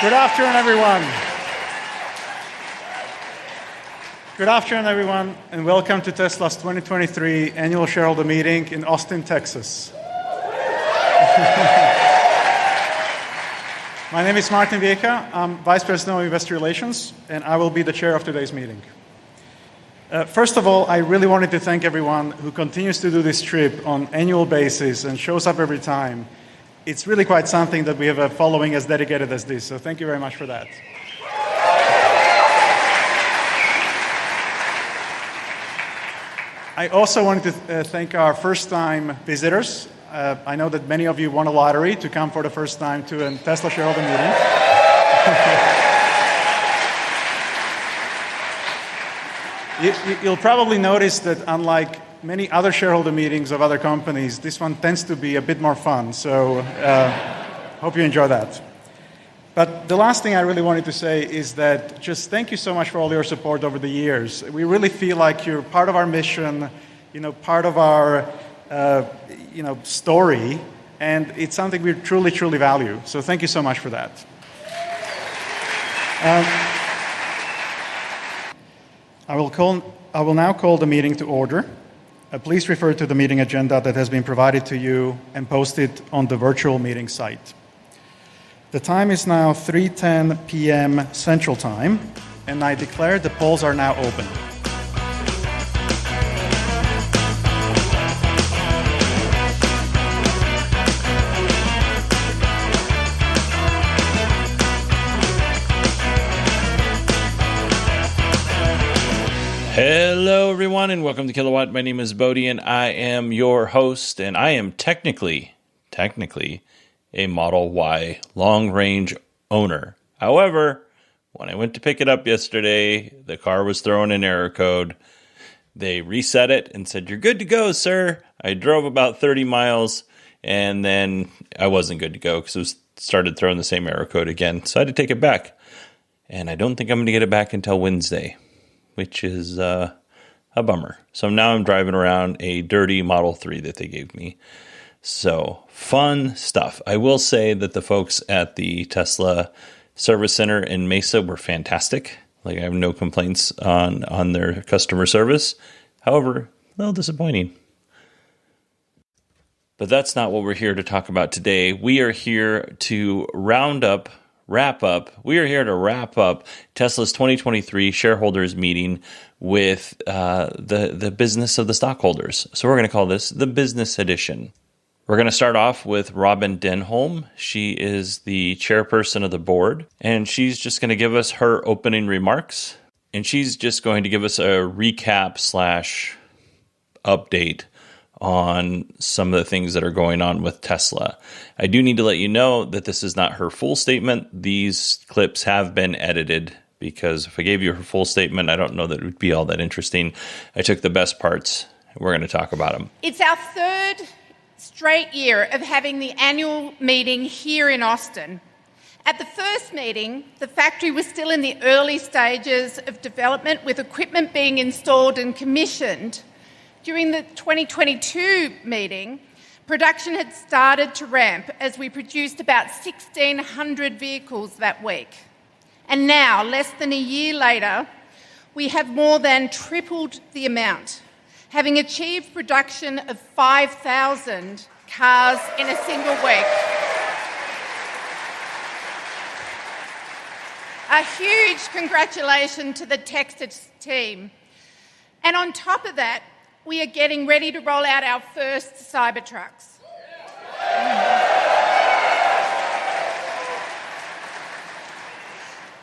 Good afternoon, everyone. Good afternoon, everyone, and welcome to Tesla's 2023 Annual Shareholder Meeting in Austin, Texas. My name is Martin Vieka. I'm Vice President of Investor Relations, and I will be the chair of today's meeting. First of all, I really wanted to thank everyone who continues to do this trip on an annual basis and shows up every time. It's really quite something that we have a following as dedicated as this, so thank you very much for that. I also wanted to thank our first-time visitors. I know that many of you won a lottery to come for the first time to a Tesla shareholder meeting. You'll probably notice that unlike many other shareholder meetings of other companies, this one tends to be a bit more fun, so hope you enjoy that. But the last thing I really wanted to say is that just thank you so much for all your support over the years. We really feel like you're part of our mission, part of our story, and it's something we truly, truly value. So thank you so much for that. I will now call the meeting to order. Please refer to the meeting agenda that has been provided to you and posted on the virtual meeting site. The time is now 3:10 p.m. Central Time, and I declare the polls are now open. Hello, everyone, and welcome to Kilowatt. My name is Bodhi, and I am your host, and I am technically a Model Y long-range owner. However, when I went to pick it up yesterday, the car was throwing an error code. They reset it and said, "You're good to go, sir." I drove about 30 miles, and then I wasn't good to go because it started throwing the same error code again. So I had to take it back, and I don't think I'm going to get it back until Wednesday, which is a bummer. So now I'm driving around a dirty Model 3 that they gave me. So fun stuff. I will say that the folks at the Tesla Service Center in Mesa were fantastic. I have no complaints on their customer service. However, a little disappointing. But that's not what we're here to talk about today. We are here to wrap up Tesla's 2023 shareholders meeting with the business of the stockholders. So we're going to call this the business edition. We're going to start off with Robin Denholm. She is the chairperson of the board, and she's just going to give us her opening remarks. And she's just going to give us a recap / update on some of the things that are going on with Tesla. I do need to let you know that this is not her full statement. These clips have been edited because if I gave you her full statement, I don't know that it would be all that interesting. I took the best parts. We're going to talk about them. It's our third straight year of having the annual meeting here in Austin. At the first meeting, the factory was still in the early stages of development with equipment being installed and commissioned. During the 2022 meeting, production had started to ramp as we produced about 1,600 vehicles that week. And now, less than a year later, we have more than tripled the amount, having achieved production of 5,000 cars in a single week. A huge congratulations to the Texas team. And on top of that, we are getting ready to roll out our first Cybertrucks.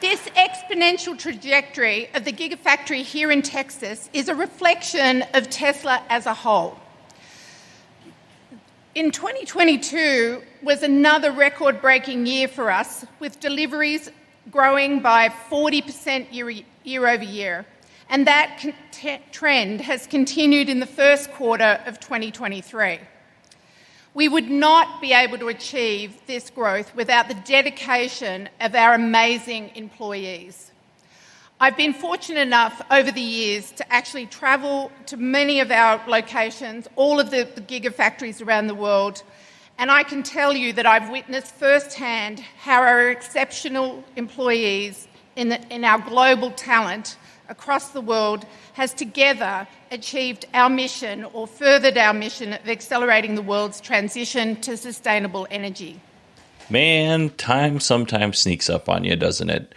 This exponential trajectory of the Gigafactory here in Texas is a reflection of Tesla as a whole. In 2022 was another record-breaking year for us, with deliveries growing by 40% year over year. And that trend has continued in the first quarter of 2023. We would not be able to achieve this growth without the dedication of our amazing employees. I've been fortunate enough over the years to actually travel to many of our locations, all of the gigafactories around the world, And I can tell you that I've witnessed firsthand how our exceptional employees in our global talent across the world has together achieved our mission or furthered our mission of accelerating the world's transition to sustainable energy. Man, time sometimes sneaks up on you, doesn't it?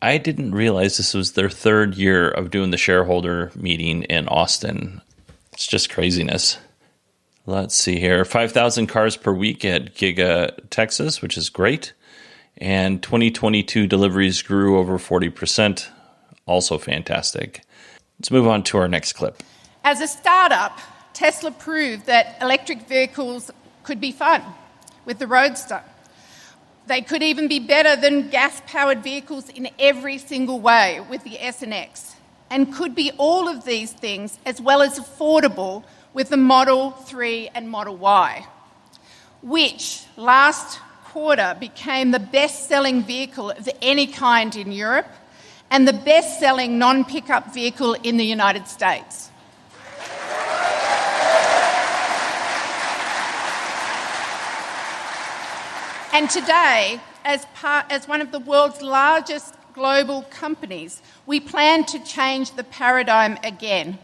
I didn't realize this was their third year of doing the shareholder meeting in Austin. It's just craziness. Let's see here. 5,000 cars per week at Giga, Texas, which is great. And 2022 deliveries grew over 40%. Also fantastic. Let's move on to our next clip. As a startup, Tesla proved that electric vehicles could be fun with the Roadster. They could even be better than gas-powered vehicles in every single way with the S and X, and could be all of these things as well as affordable with the Model 3 and Model Y, which last quarter became the best-selling vehicle of any kind in Europe and the best-selling non-pickup vehicle in the United States. And today, as one of the world's largest global companies, we plan to change the paradigm again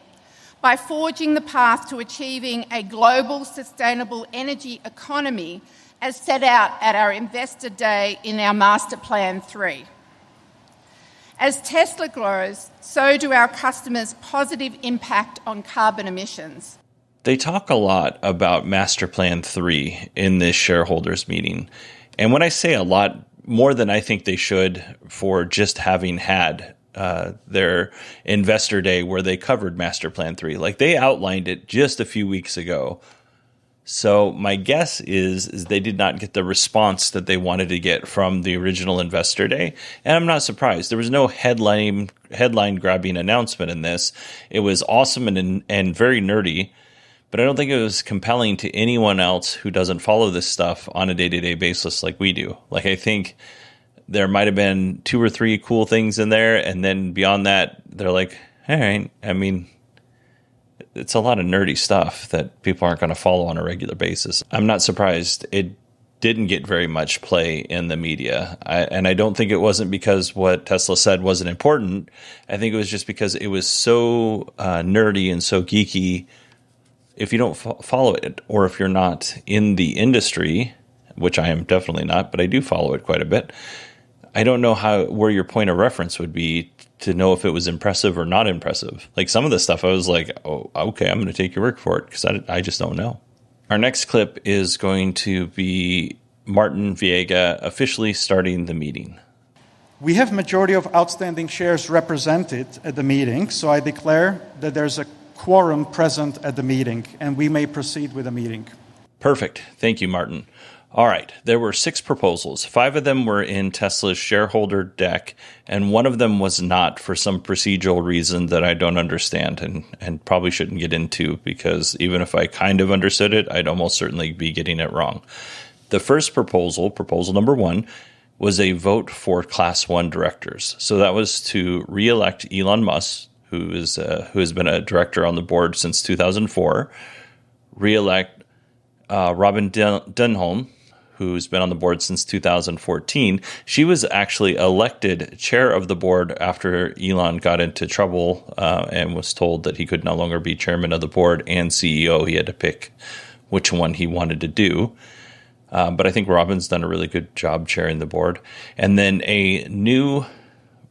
by forging the path to achieving a global sustainable energy economy as set out at our Investor Day in our Master Plan 3. As Tesla grows, so do our customers' positive impact on carbon emissions. They talk a lot about Master Plan 3 in this shareholders meeting. And when I say a lot, more than I think they should for just having had their Investor Day where they covered Master Plan 3. Like, they outlined it just a few weeks ago. So my guess is they did not get the response that they wanted to get from the original Investor Day. And I'm not surprised. There was no headline grabbing announcement in this. It was awesome and very nerdy. But I don't think it was compelling to anyone else who doesn't follow this stuff on a day-to-day basis like we do. Like, I think there might have been 2 or 3 cool things in there, and then beyond that, they're like, all right, I mean, it's a lot of nerdy stuff that people aren't going to follow on a regular basis. I'm not surprised it didn't get very much play in the media. And I don't think it wasn't because what Tesla said wasn't important. I think it was just because it was so nerdy and so geeky. If you don't follow it, or if you're not in the industry, which I am definitely not, but I do follow it quite a bit, I don't know where your point of reference would be to know if it was impressive or not impressive. Like, some of the stuff I was like, oh, okay, I'm going to take your word for it, because I just don't know. Our next clip is going to be Martin Viega officially starting the meeting. We have majority of outstanding shares represented at the meeting, so I declare that there's a quorum present at the meeting, and we may proceed with the meeting. Perfect. Thank you, Martin. All right. There were 6 proposals. 5 of them were in Tesla's shareholder deck, and one of them was not for some procedural reason that I don't understand and probably shouldn't get into, because even if I kind of understood it, I'd almost certainly be getting it wrong. The first proposal number 1, was a vote for Class 1 directors. So that was to re-elect Elon Musk, who has been a director on the board since 2004, re-elect Robin Denholm, who's been on the board since 2014. She was actually elected chair of the board after Elon got into trouble and was told that he could no longer be chairman of the board and CEO. He had to pick which one he wanted to do. But I think Robin's done a really good job chairing the board. And then a new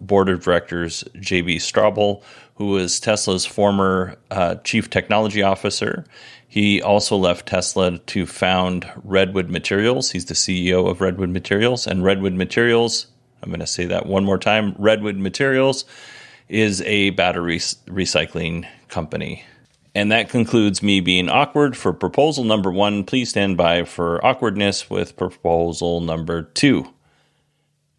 board of directors, J.B. Straubel, who was Tesla's former chief technology officer. He also left Tesla to found Redwood Materials. He's the CEO of Redwood Materials. And Redwood Materials, I'm going to say that one more time, Redwood Materials is a battery recycling company. And that concludes me being awkward for proposal number 1. Please stand by for awkwardness with proposal number 2.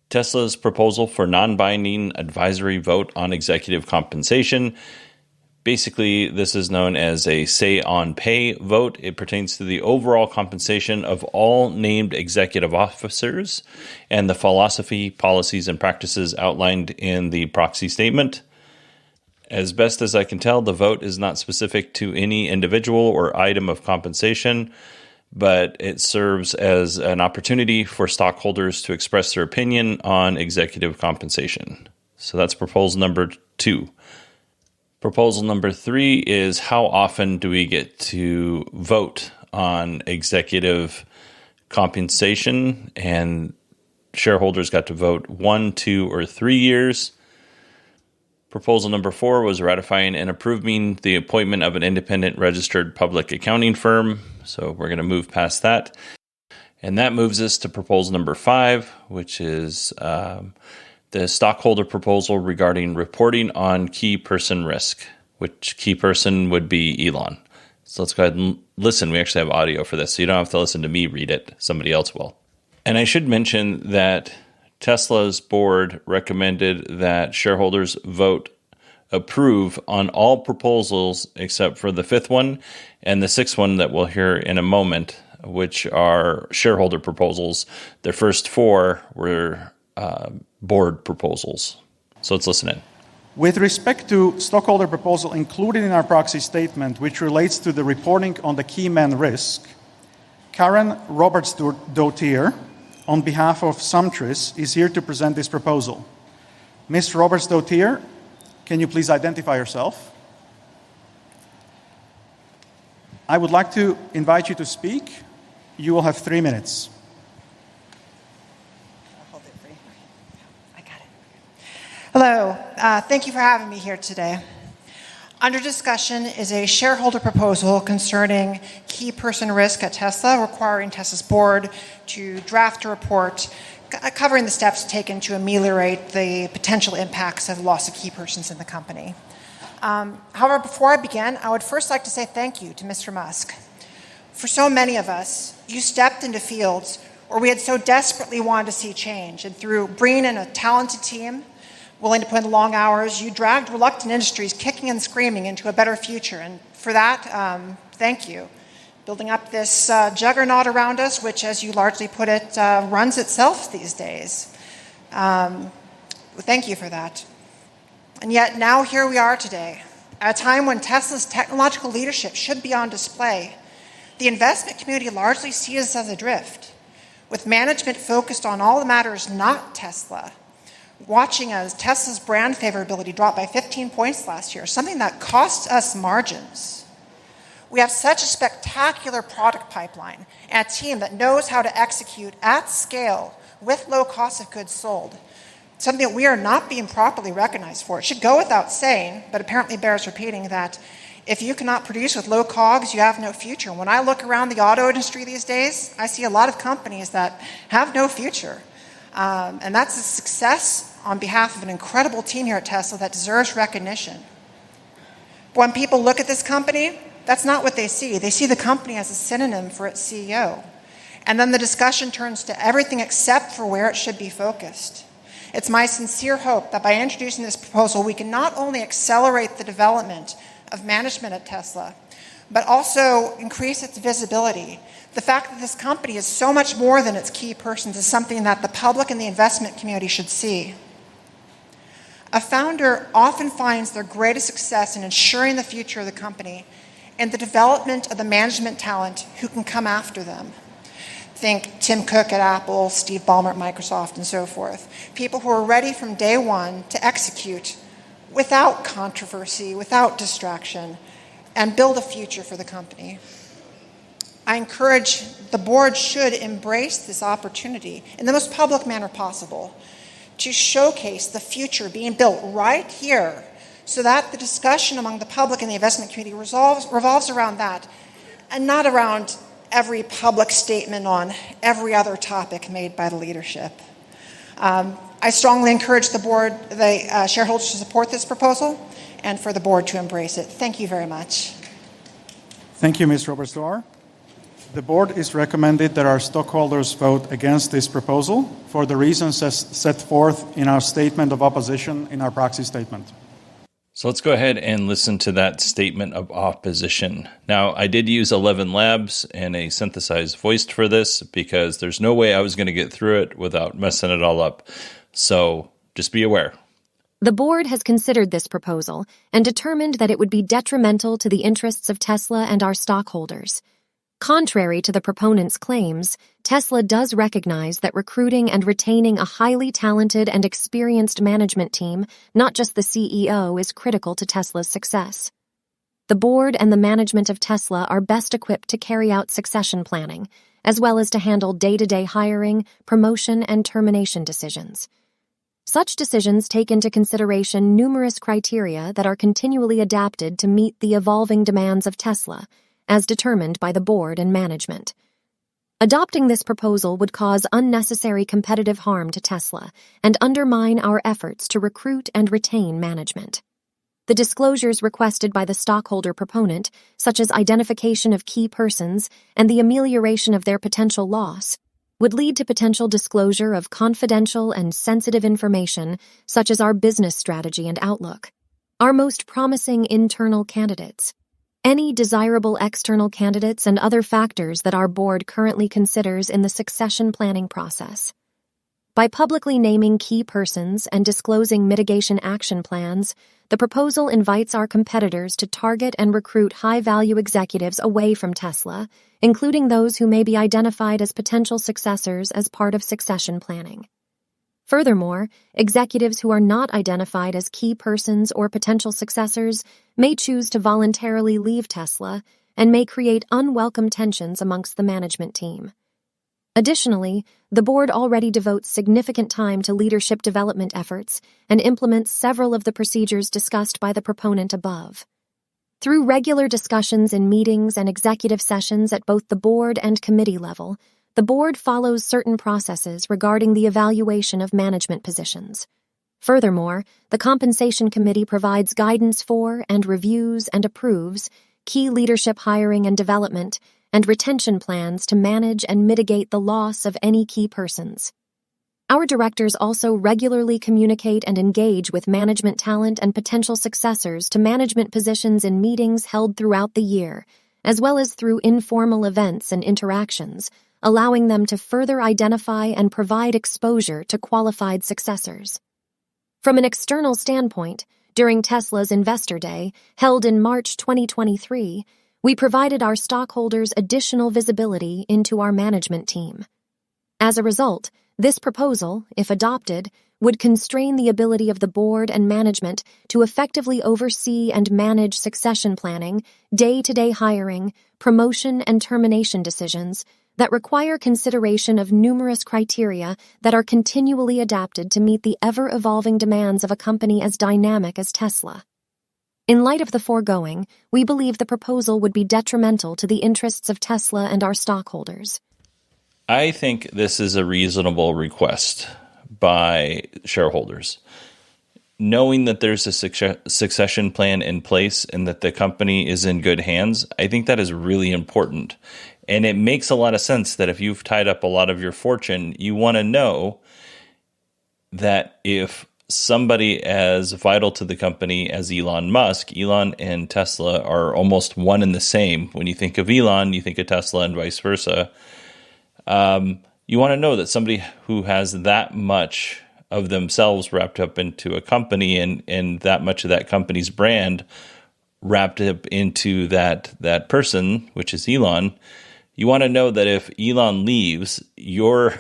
Tesla's proposal for non-binding advisory vote on executive compensation. Basically, this is known as a say-on-pay vote. It pertains to the overall compensation of all named executive officers and the philosophy, policies, and practices outlined in the proxy statement. As best as I can tell, the vote is not specific to any individual or item of compensation. but it serves as an opportunity for stockholders to express their opinion on executive compensation. So that's proposal number 2. Proposal number 3 is how often do we get to vote on executive compensation? And shareholders got to vote 1, 2, or 3 years. Proposal number 4 was ratifying and approving the appointment of an independent registered public accounting firm. So we're going to move past that. And that moves us to proposal number 5, which is the stockholder proposal regarding reporting on key person risk, which key person would be Elon. So let's go ahead and listen. We actually have audio for this, so you don't have to listen to me read it. Somebody else will. And I should mention that Tesla's board recommended that shareholders vote approve on all proposals except for the 5th one and the 6th one that we'll hear in a moment, which are shareholder proposals. Their first 4 were board proposals. So let's listen in. With respect to stockholder proposal included in our proxy statement, which relates to the reporting on the key man risk, Karen Roberts-Dautier, on behalf of Sumtris, is here to present this proposal. Ms. Roberts-Dautier, can you please identify yourself? I would like to invite you to speak. You will have 3 minutes. I'll hold it for you. I got it. Hello. Thank you for having me here today. Under discussion is a shareholder proposal concerning key person risk at Tesla, requiring Tesla's board to draft a report covering the steps taken to ameliorate the potential impacts of loss of key persons in the company. However, before I begin, I would first like to say thank you to Mr. Musk. For so many of us, you stepped into fields where we had so desperately wanted to see change, and through bringing in a talented team, willing to put in long hours, you dragged reluctant industries kicking and screaming into a better future. And for that, thank you. Building up this juggernaut around us, which, as you largely put it, runs itself these days. Thank you for that. And yet now here we are today, at a time when Tesla's technological leadership should be on display. The investment community largely sees us as adrift, with management focused on all that matters not Tesla, watching as Tesla's brand favorability dropped by 15 points last year, something that costs us margins. We have such a spectacular product pipeline and a team that knows how to execute at scale with low cost of goods sold, something that we are not being properly recognized for. It should go without saying, but apparently bears repeating, that if you cannot produce with low COGS, you have no future. When I look around the auto industry these days, I see a lot of companies that have no future. And that's a success on behalf of an incredible team here at Tesla that deserves recognition. When people look at this company, that's not what they see. They see the company as a synonym for its CEO. And then the discussion turns to everything except for where it should be focused. It's my sincere hope that by introducing this proposal, we can not only accelerate the development of management at Tesla, but also increase its visibility. The fact that this company is so much more than its key persons is something that the public and the investment community should see. A founder often finds their greatest success in ensuring the future of the company and the development of the management talent who can come after them. Think Tim Cook at Apple, Steve Ballmer at Microsoft, and so forth. People who are ready from day one to execute without controversy, without distraction, and build a future for the company. I encourage the board should embrace this opportunity in the most public manner possible to showcase the future being built right here so that the discussion among the public and the investment community revolves around that and not around every public statement on every other topic made by the leadership. I strongly encourage the board, the shareholders to support this proposal and for the board to embrace it. Thank you very much. Thank you, Ms. Roberts-Dautier. The board is recommended that our stockholders vote against this proposal for the reasons set forth in our statement of opposition in our proxy statement. So let's go ahead and listen to that statement of opposition. Now, I did use 11 labs and a synthesized voice for this because there's no way I was going to get through it without messing it all up. So just be aware. The board has considered this proposal and determined that it would be detrimental to the interests of Tesla and our stockholders. Contrary to the proponents' claims, Tesla does recognize that recruiting and retaining a highly talented and experienced management team, not just the CEO, is critical to Tesla's success. The board and the management of Tesla are best equipped to carry out succession planning, as well as to handle day-to-day hiring, promotion, and termination decisions. Such decisions take into consideration numerous criteria that are continually adapted to meet the evolving demands of Tesla, as determined by the board and management. Adopting this proposal would cause unnecessary competitive harm to Tesla and undermine our efforts to recruit and retain management. The disclosures requested by the stockholder proponent, such as identification of key persons and the amelioration of their potential loss, would lead to potential disclosure of confidential and sensitive information such as our business strategy and outlook, our most promising internal candidates, any desirable external candidates, and other factors that our board currently considers in the succession planning process. By publicly naming key persons and disclosing mitigation action plans, the proposal invites our competitors to target and recruit high-value executives away from Tesla, including those who may be identified as potential successors as part of succession planning. Furthermore, executives who are not identified as key persons or potential successors may choose to voluntarily leave Tesla and may create unwelcome tensions amongst the management team. Additionally, the board already devotes significant time to leadership development efforts and implements several of the procedures discussed by the proponent above. Through regular discussions in meetings and executive sessions at both the board and committee level, the board follows certain processes regarding the evaluation of management positions. Furthermore, the Compensation Committee provides guidance for and reviews and approves key leadership hiring and development and retention plans to manage and mitigate the loss of any key persons. Our directors also regularly communicate and engage with management talent and potential successors to management positions in meetings held throughout the year, as well as through informal events and interactions, allowing them to further identify and provide exposure to qualified successors. From an external standpoint, during Tesla's Investor Day, held in March 2023, we provided our stockholders additional visibility into our management team. As a result, this proposal, if adopted, would constrain the ability of the board and management to effectively oversee and manage succession planning, day-to-day hiring, promotion, and termination decisions that require consideration of numerous criteria that are continually adapted to meet the ever-evolving demands of a company as dynamic as Tesla. In light of the foregoing, we believe the proposal would be detrimental to the interests of Tesla and our stockholders. I think this is a reasonable request by shareholders. Knowing that there's a succession plan in place and that the company is in good hands, I think that is really important. And it makes a lot of sense that if you've tied up a lot of your fortune, you want to know that if somebody as vital to the company as Elon Musk, Elon and Tesla are almost one and the same. When you think of Elon, you think of Tesla and vice versa. You want to know that somebody who has that much of themselves wrapped up into a company and that much of that company's brand wrapped up into that person, which is Elon, you want to know that if Elon leaves, your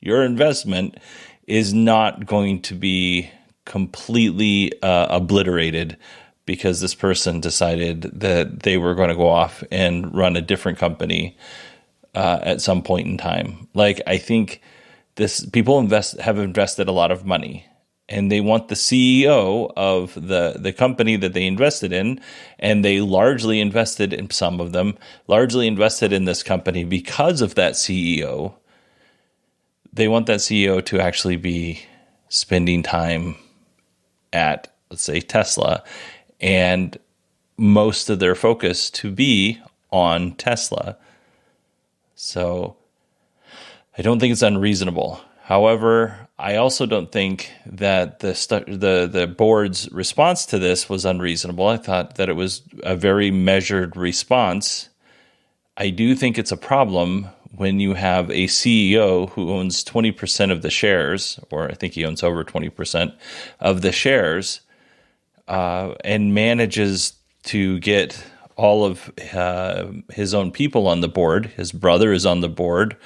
investment is not going to be completely obliterated because this person decided that they were going to go off and run a different company at some point in time. Like, I think people have invested a lot of money, and they want the CEO of the company that they invested in, and they largely invested in some of them, largely invested in this company because of that CEO. They want that CEO to actually be spending time at, let's say, Tesla, and most of their focus to be on Tesla. So I don't think it's unreasonable. However, I also don't think that the board's response to this was unreasonable. I thought that it was a very measured response. I do think it's a problem when you have a CEO who owns 20% of the shares, or I think he owns over 20% of the shares, and manages to get all of his own people on the board. His brother is on the board.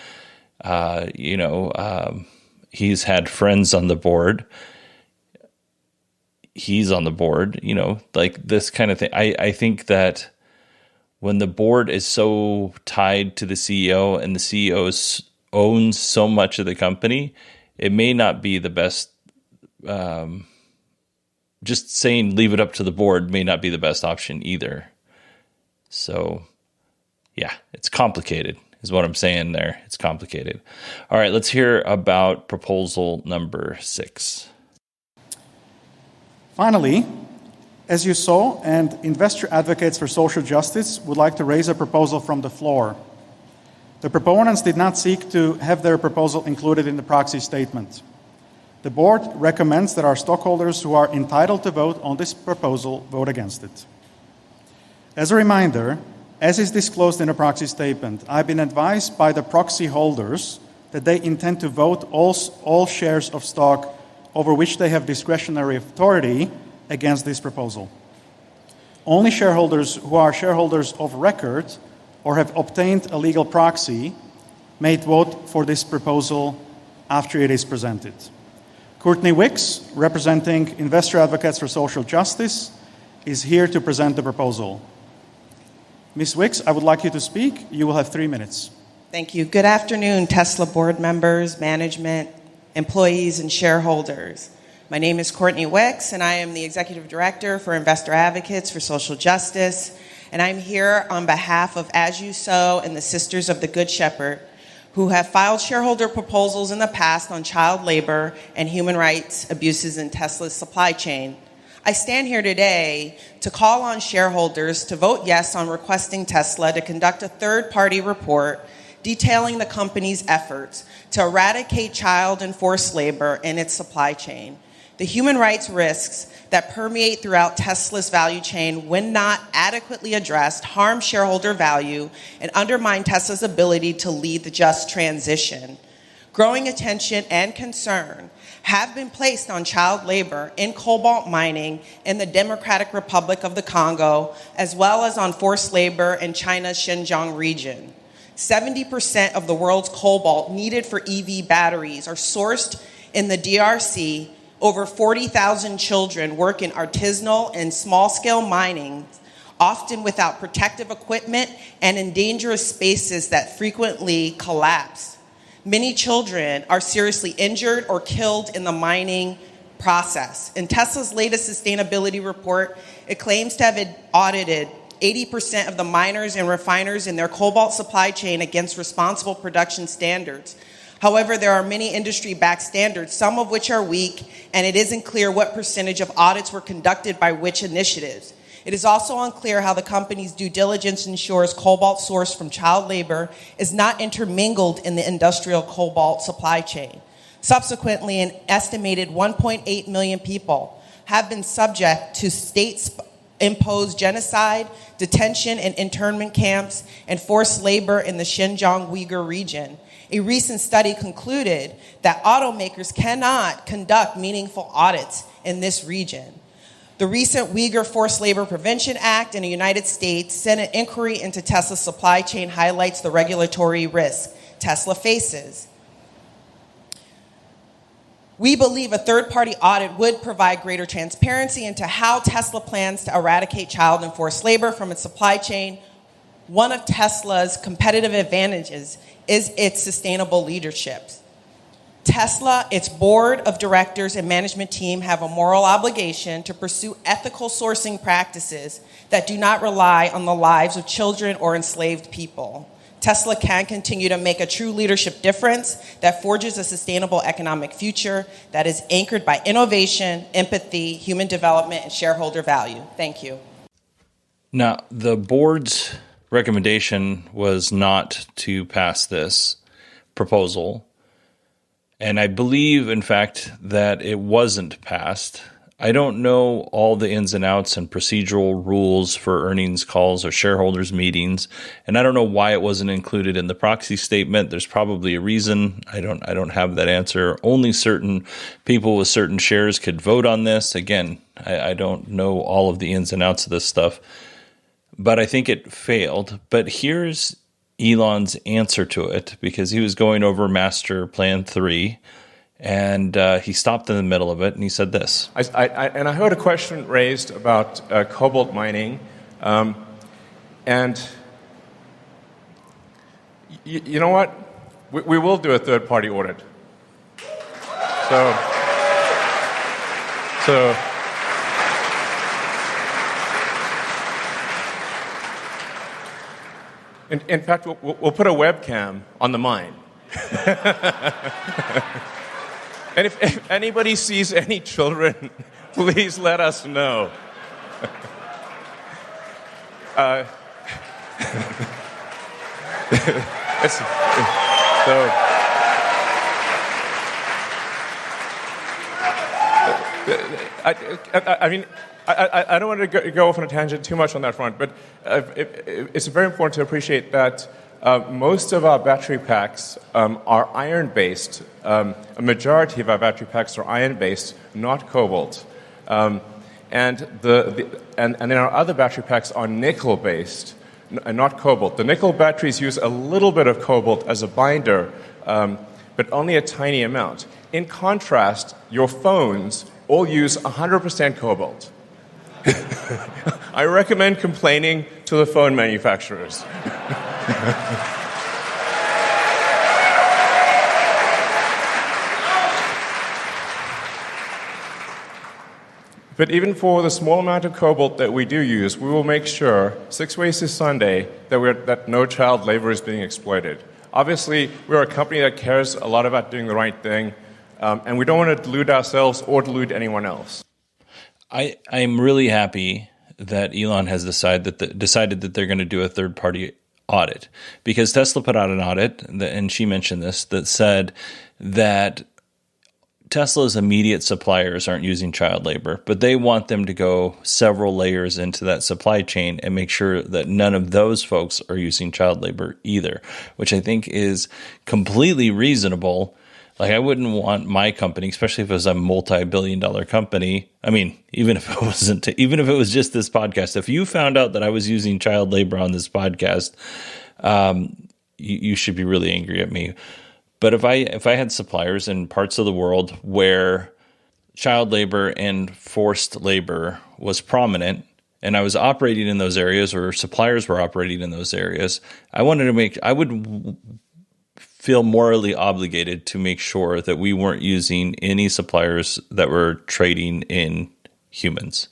He's had friends on the board. He's on the board, like this kind of thing. I think that when the board is so tied to the CEO and the CEO owns so much of the company, it may not be the best. Just saying leave it up to the board may not be the best option either. So, yeah, it's complicated is what I'm saying there. It's complicated. All right, let's hear about proposal number 6. Finally, as you saw, and investor advocates for social justice would like to raise a proposal from the floor. The proponents did not seek to have their proposal included in the proxy statement. The board recommends that our stockholders who are entitled to vote on this proposal vote against it. As a reminder, as is disclosed in a proxy statement, I've been advised by the proxy holders that they intend to vote all shares of stock over which they have discretionary authority against this proposal. Only shareholders who are shareholders of record or have obtained a legal proxy may vote for this proposal after it is presented. Courtney Wicks, representing Investor Advocates for Social Justice, is here to present the proposal. Ms. Wicks, I would like you to speak. You will have 3 minutes. Thank you. Good afternoon, Tesla board members, management, employees, and shareholders. My name is Courtney Wicks, and I am the Executive Director for Investor Advocates for Social Justice. And I'm here on behalf of As You Sow and the Sisters of the Good Shepherd, who have filed shareholder proposals in the past on child labor and human rights abuses in Tesla's supply chain. I stand here today to call on shareholders to vote yes on requesting Tesla to conduct a third-party report detailing the company's efforts to eradicate child and forced labor in its supply chain. The human rights risks that permeate throughout Tesla's value chain, when not adequately addressed, harm shareholder value and undermine Tesla's ability to lead the just transition. Growing attention and concern have been placed on child labor in cobalt mining in the Democratic Republic of the Congo, as well as on forced labor in China's Xinjiang region. 70% of the world's cobalt needed for EV batteries are sourced in the DRC. Over 40,000 children work in artisanal and small-scale mining, often without protective equipment and in dangerous spaces that frequently collapse. Many children are seriously injured or killed in the mining process. In Tesla's latest sustainability report, it claims to have audited 80% of the miners and refiners in their cobalt supply chain against responsible production standards. However, there are many industry-backed standards, some of which are weak, and it isn't clear what percentage of audits were conducted by which initiatives. It is also unclear how the company's due diligence ensures cobalt sourced from child labor is not intermingled in the industrial cobalt supply chain. Subsequently, an estimated 1.8 million people have been subject to state-imposed genocide, detention and internment camps, and forced labor in the Xinjiang Uyghur region. A recent study concluded that automakers cannot conduct meaningful audits in this region. The recent Uyghur Forced Labor Prevention Act in the United States Senate inquiry into Tesla's supply chain highlights the regulatory risk Tesla faces. We believe a third-party audit would provide greater transparency into how Tesla plans to eradicate child and forced labor from its supply chain. One of Tesla's competitive advantages is its sustainable leadership. Tesla, its board of directors and management team have a moral obligation to pursue ethical sourcing practices that do not rely on the lives of children or enslaved people. Tesla can continue to make a true leadership difference that forges a sustainable economic future that is anchored by innovation, empathy, human development, and shareholder value. Thank you. Now, the board's recommendation was not to pass this proposal. And I believe, in fact, that it wasn't passed. I don't know all the ins and outs and procedural rules for earnings calls or shareholders meetings, and I don't know why it wasn't included in the proxy statement. There's probably a reason. I don't have that answer. Only certain people with certain shares could vote on this. Again, I don't know all of the ins and outs of this stuff. but I think it failed. But here's Elon's answer to it, because he was going over Master Plan 3, and he stopped in the middle of it, and he said this. I heard a question raised about cobalt mining, and you know what? We will do a third-party audit. So in fact, we'll put a webcam on the mine. And if anybody sees any children, please let us know. I don't want to go off on a tangent too much on that front, but it's very important to appreciate that most of our battery packs are iron-based. A majority of our battery packs are iron-based, not cobalt. And then our other battery packs are nickel-based, and not cobalt. The nickel batteries use a little bit of cobalt as a binder, but only a tiny amount. In contrast, your phones all use 100% cobalt. I recommend complaining to the phone manufacturers. But even for the small amount of cobalt that we do use, we will make sure, 6 ways to Sunday, that no child labor is being exploited. Obviously, we're a company that cares a lot about doing the right thing, and we don't want to delude ourselves or delude anyone else. I'm really happy that Elon has decided that they're going to do a third-party audit, because Tesla put out an audit, and she mentioned this, that said that Tesla's immediate suppliers aren't using child labor, but they want them to go several layers into that supply chain and make sure that none of those folks are using child labor either, which I think is completely reasonable. Like, I wouldn't want my company, especially if it was a multi-billion-dollar company. I mean, even if it was just this podcast, if you found out that I was using child labor on this podcast, you should be really angry at me. But if I had suppliers in parts of the world where child labor and forced labor was prominent, and I was operating in those areas, or suppliers were operating in those areas, I would feel morally obligated to make sure that we weren't using any suppliers that were trading in humans,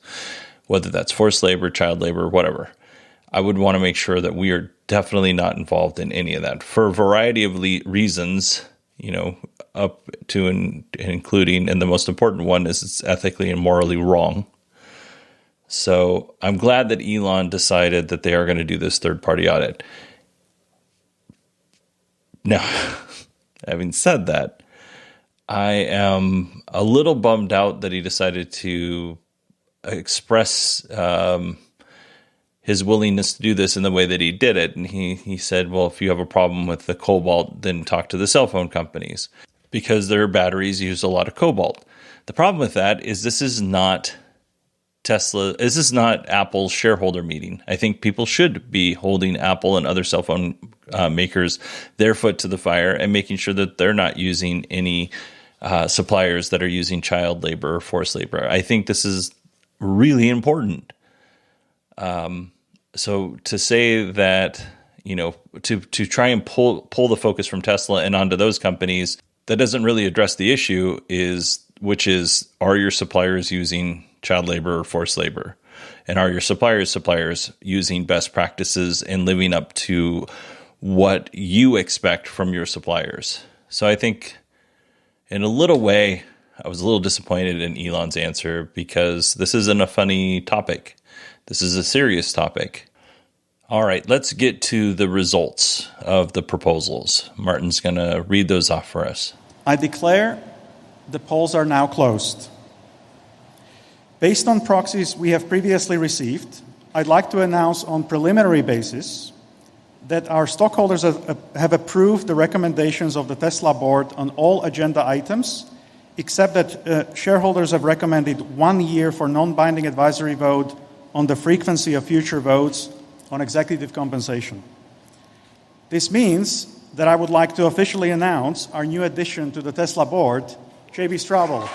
whether that's forced labor, child labor, whatever. I would want to make sure that we are definitely not involved in any of that for a variety of reasons, up to and including, and the most important one is it's ethically and morally wrong. So I'm glad that Elon decided that they are going to do this third-party audit. Now, having said that, I am a little bummed out that he decided to express his willingness to do this in the way that he did it. And he said, well, if you have a problem with the cobalt, then talk to the cell phone companies, because their batteries use a lot of cobalt. The problem with that is this is not Apple's shareholder meeting. I think people should be holding Apple and other cell phone makers their foot to the fire and making sure that they're not using any suppliers that are using child labor or forced labor. I think this is really important. So to say that, to try and pull the focus from Tesla and onto those companies, that doesn't really address the issue, which is, are your suppliers using child labor or forced labor? And are your suppliers using best practices and living up to what you expect from your suppliers? So I think in a little way, I was a little disappointed in Elon's answer, because this isn't a funny topic. This is a serious topic. All right, let's get to the results of the proposals. Martin's going to read those off for us. I declare the polls are now closed. Based on proxies we have previously received, I'd like to announce on preliminary basis that our stockholders have approved the recommendations of the Tesla board on all agenda items, except that shareholders have recommended 1 year for non-binding advisory vote on the frequency of future votes on executive compensation. This means that I would like to officially announce our new addition to the Tesla board, J.B. Straubel.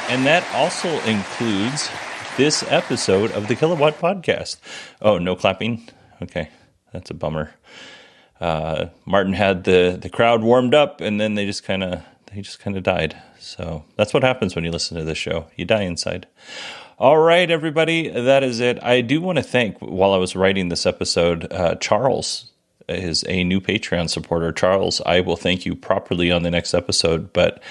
And that also includes this episode of the Kilowatt Podcast. Oh, no clapping? Okay, that's a bummer. Martin had the crowd warmed up, and then they just kind of died. So that's what happens when you listen to this show. You die inside. All right, everybody, that is it. I do want to thank, while I was writing this episode, Charles is a new Patreon supporter. Charles, I will thank you properly on the next episode, but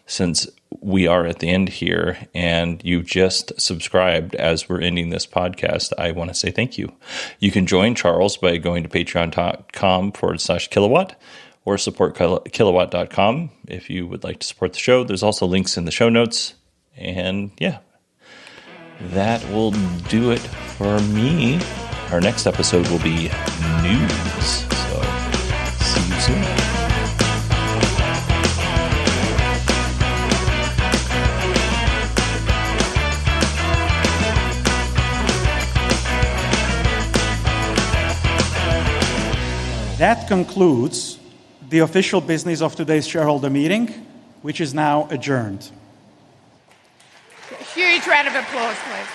since we are at the end here and you just subscribed as we're ending this podcast, I want to say thank you. You can join Charles by going to patreon.com/kilowatt or support kilowatt.com if you would like to support the show. There's also links in the show notes. And yeah, that will do it for me. Our next episode will be news. So see you soon. That concludes the official business of today's shareholder meeting, which is now adjourned. A huge round of applause, please.